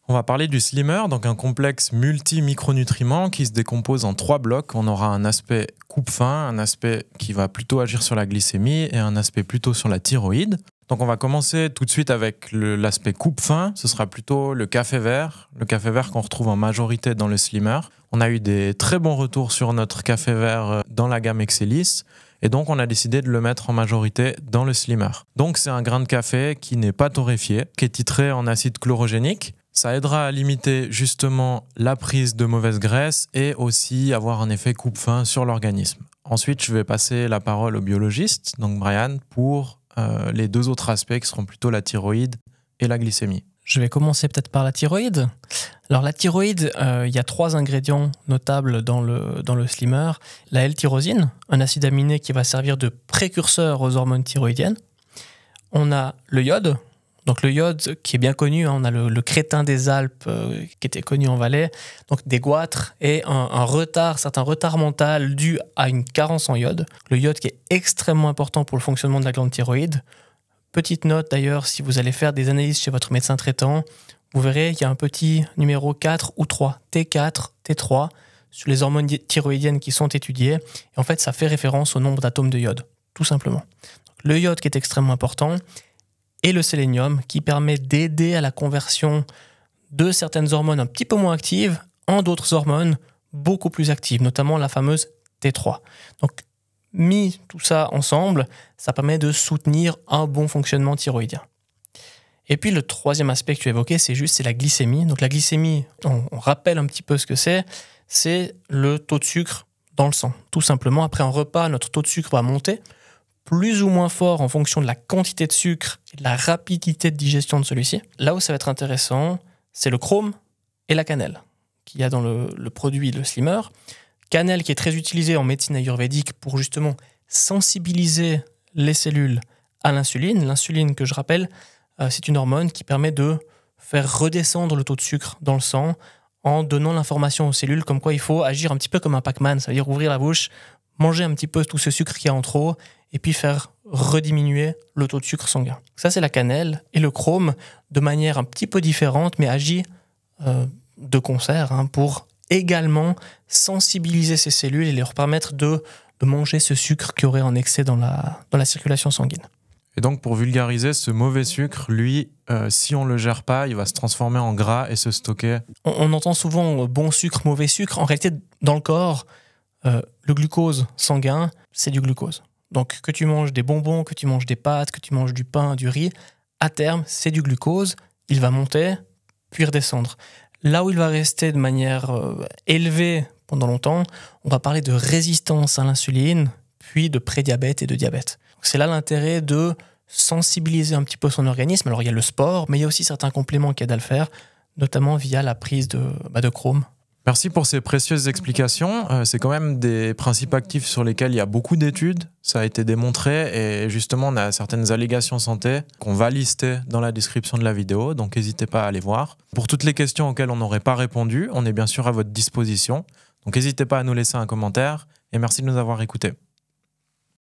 On va parler du slimmer, donc un complexe multi-micronutriments qui se décompose en 3 blocs. On aura un aspect coupe-faim, un aspect qui va plutôt agir sur la glycémie et un aspect plutôt sur la thyroïde. Donc on va commencer tout de suite avec l'aspect coupe-faim. Ce sera plutôt le café vert qu'on retrouve en majorité dans le slimmer. On a eu des très bons retours sur notre café vert dans la gamme Excelis. Et donc, on a décidé de le mettre en majorité dans le slimmer. Donc, c'est un grain de café qui n'est pas torréfié, qui est titré en acide chlorogénique. Ça aidera à limiter justement la prise de mauvaise graisse et aussi avoir un effet coupe-faim sur l'organisme. Ensuite, je vais passer la parole au biologiste, donc Brian, pour les 2 autres aspects qui seront plutôt la thyroïde et la glycémie. Je vais commencer peut-être par la thyroïde. Alors la thyroïde, il y a 3 ingrédients notables dans le slimmer. La L-tyrosine, un acide aminé qui va servir de précurseur aux hormones thyroïdiennes. On a le iode, donc le iode qui est bien connu, on a le crétin des Alpes qui était connu en Valais, donc des goitres et un certain retard mental dû à une carence en iode. Le iode qui est extrêmement important pour le fonctionnement de la glande thyroïde. Petite note d'ailleurs, si vous allez faire des analyses chez votre médecin traitant, vous verrez, il y a un petit numéro 4 ou 3, T4, T3, sur les hormones thyroïdiennes qui sont étudiées. Et en fait, ça fait référence au nombre d'atomes de iode, tout simplement. Le iode qui est extrêmement important et le sélénium qui permet d'aider à la conversion de certaines hormones un petit peu moins actives en d'autres hormones beaucoup plus actives, notamment la fameuse T3. Donc, mis tout ça ensemble, ça permet de soutenir un bon fonctionnement thyroïdien. Et puis le 3e aspect que tu évoquais, c'est la glycémie. Donc la glycémie, on rappelle un petit peu ce que c'est le taux de sucre dans le sang. Tout simplement, après un repas, notre taux de sucre va monter, plus ou moins fort en fonction de la quantité de sucre et de la rapidité de digestion de celui-ci. Là où ça va être intéressant, c'est le chrome et la cannelle qu'il y a dans le produit, le slimmer. Cannelle qui est très utilisée en médecine ayurvédique pour justement sensibiliser les cellules à l'insuline. L'insuline, que je rappelle, c'est une hormone qui permet de faire redescendre le taux de sucre dans le sang en donnant l'information aux cellules comme quoi il faut agir un petit peu comme un Pac-Man, ça veut dire ouvrir la bouche, manger un petit peu tout ce sucre qu'il y a en trop et puis faire rediminuer le taux de sucre sanguin. Ça, c'est la cannelle et le chrome de manière un petit peu différente mais agit de concert pour également sensibiliser ces cellules et leur permettre de manger ce sucre qui aurait en excès dans la circulation sanguine. Et donc, pour vulgariser, ce mauvais sucre, lui, si on ne le gère pas, il va se transformer en gras et se stocker. On entend souvent bon sucre, mauvais sucre. En réalité, dans le corps, le glucose sanguin, c'est du glucose. Donc, que tu manges des bonbons, que tu manges des pâtes, que tu manges du pain, du riz, à terme, c'est du glucose. Il va monter, puis redescendre. Là où il va rester de manière élevée pendant longtemps, on va parler de résistance à l'insuline, puis de prédiabète et de diabète. Donc c'est là l'intérêt de sensibiliser un petit peu son organisme. Alors il y a le sport, mais il y a aussi certains compléments qui aident à le faire, notamment via la prise de chrome. Merci pour ces précieuses explications. C'est quand même des principes actifs sur lesquels il y a beaucoup d'études. Ça a été démontré et justement, on a certaines allégations santé qu'on va lister dans la description de la vidéo. Donc, n'hésitez pas à aller voir. Pour toutes les questions auxquelles on n'aurait pas répondu, on est bien sûr à votre disposition. Donc, n'hésitez pas à nous laisser un commentaire et merci de nous avoir écoutés.